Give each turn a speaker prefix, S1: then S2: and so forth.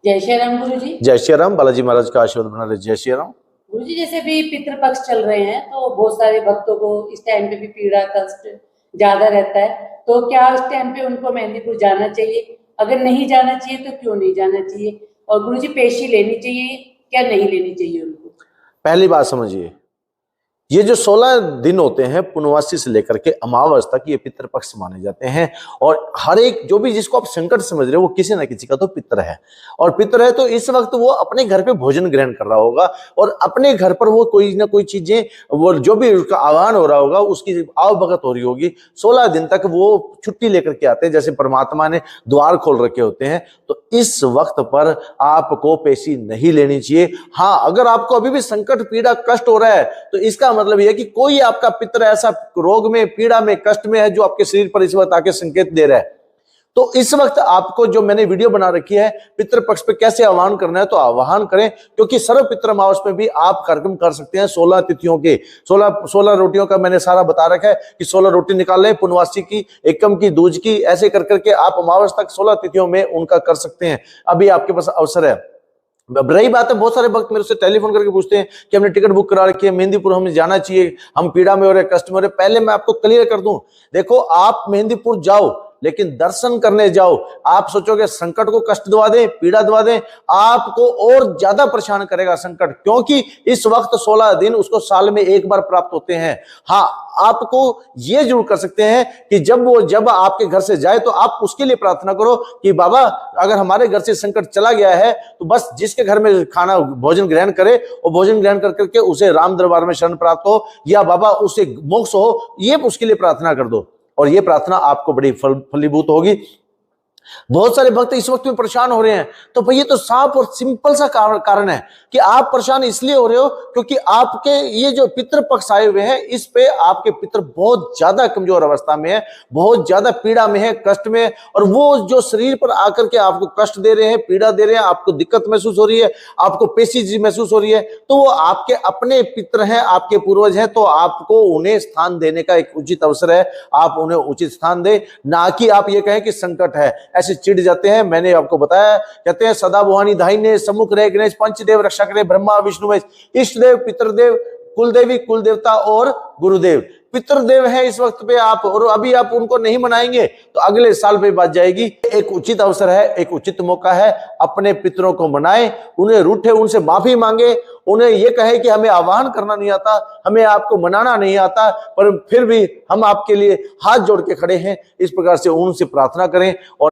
S1: जय श्री राम गुरु जी।
S2: जय श्री राम। बालाजी महाराज का आशीर्वाद बना रहे। जय श्री राम।
S1: गुरु जी, जैसे भी पितृपक्ष चल रहे हैं तो बहुत सारे भक्तों को इस टाइम पे भी पीड़ा कष्ट ज्यादा रहता है, तो क्या इस टाइम पे उनको मेहंदीपुर जाना चाहिए? अगर नहीं जाना चाहिए तो क्यों नहीं जाना चाहिए? और गुरु जी, पेशी लेनी चाहिए क्या नहीं लेनी चाहिए उनको?
S2: पहली बात समझिए, ये जो 16 दिन होते हैं पूर्णवासी से लेकर के अमावस तक, ये पितृपक्ष माने जाते हैं। और हर एक जो भी जिसको आप संकट समझ रहे हो वो किसी ना किसी का तो पितर है। और पितर है तो इस वक्त वो अपने घर पे भोजन ग्रहण कर रहा होगा और अपने घर पर वो कोई ना कोई चीजें, वो जो भी उसका आह्वान हो रहा होगा उसकी आवभगत हो रही होगी। 16 दिन तक वो छुट्टी लेकर के आते हैं, जैसे परमात्मा ने द्वार खोल रखे होते हैं। तो इस वक्त पर आपको पेशी नहीं लेनी चाहिए। हाँ, अगर आपको अभी भी संकट पीड़ा कष्ट हो रहा है तो इसका मतलब यह है कि कोई आपका पितर ऐसा रोग में पीड़ा में कष्ट में है जो आपके शरीर पर इस वक्त आके संकेत दे रहा है। तो इस वक्त आपको जो मैंने वीडियो बना रखी है पितृपक्ष पे कैसे आह्वान करना है, तो आह्वान करें, क्योंकि सर्व पितृ अमावस में भी आप कार्यक्रम कर सकते हैं। 16 तिथियों के 16 रोटियों का मैंने सारा बता रखा है कि 16 रोटी निकाल लें, पुनवासी की, एकम की, दूज की, ऐसे कर करके आप अमावस तक 16 तिथियों में उनका कर सकते हैं। अभी आपके पास अवसर है। रही बात है, बहुत सारे वक्त मेरे से टेलीफोन करके पूछते हैं कि हमने टिकट बुक करा रखी है, मेहंदीपुर हमें जाना चाहिए, हम पीड़ा में हो रहे, कष्ट में हो रहे। पहले मैं आपको क्लियर कर दूं, देखो आप मेहंदीपुर जाओ लेकिन दर्शन करने जाओ। आप सोचोगे संकट को कष्ट दबा दें, पीड़ा दबा दें, आपको और ज्यादा परेशान करेगा संकट, क्योंकि इस वक्त 16 दिन उसको साल में एक बार प्राप्त होते हैं। हाँ, आपको ये जरूर कर सकते हैं कि जब आपके घर से जाए तो आप उसके लिए प्रार्थना करो कि बाबा अगर हमारे घर से संकट चला गया है तो बस जिसके घर में खाना भोजन ग्रहण करे और भोजन ग्रहण कर करके उसे राम दरबार में शरण प्राप्त हो या बाबा उसे मोक्ष हो, ये उसके लिए प्रार्थना कर दो और ये प्रार्थना आपको बड़ी फलीभूत होगी। बहुत सारे भक्त इस वक्त में परेशान हो रहे हैं, तो भाई ये तो साफ और सिंपल सा कारण है कि आप परेशान इसलिए हो रहे हो क्योंकि आपके ये जो पितृ पक्ष आए हुए हैं इस पे आपके पितृ बहुत ज्यादा कमजोर अवस्था में है, बहुत ज्यादा पीड़ा में है, कष्ट में है। और वो जो शरीर पर आकर के आपको कष्ट दे रहे हैं, पीड़ा दे रहे हैं, आपको दिक्कत महसूस हो रही है, आपको पेशी महसूस हो रही है, तो वो आपके अपने पितृ हैं, आपके पूर्वज हैं। तो आपको उन्हें स्थान देने का एक उचित अवसर है, आप उन्हें उचित स्थान दें, ना कि आप ये कहें कि संकट है। ऐसे चिढ़ जाते हैं। मैंने आपको बताया, कहते हैं सदा भुआनी दाहिने सम्मुख रहे गणेश, पंचदेव रक्षा करे ब्रह्मा विष्णु महेश, इष्ट देव पितृदेव कुलदेवी कुलदेवता और गुरुदेव। पितृदेव है इस वक्त पे आप, और अभी आप उनको नहीं मनाएंगे तो अगले साल पे बात जाएगी। एक उचित अवसर है, एक उचित मौका है, अपने पितरों को मनाएं, उन्हें रूठे उनसे माफी मांगे, उन्हें ये कहे कि हमें आह्वान करना नहीं आता, हमें आपको मनाना नहीं आता, पर फिर भी हम आपके लिए हाथ जोड़ के खड़े हैं। इस प्रकार से उनसे प्रार्थना करें और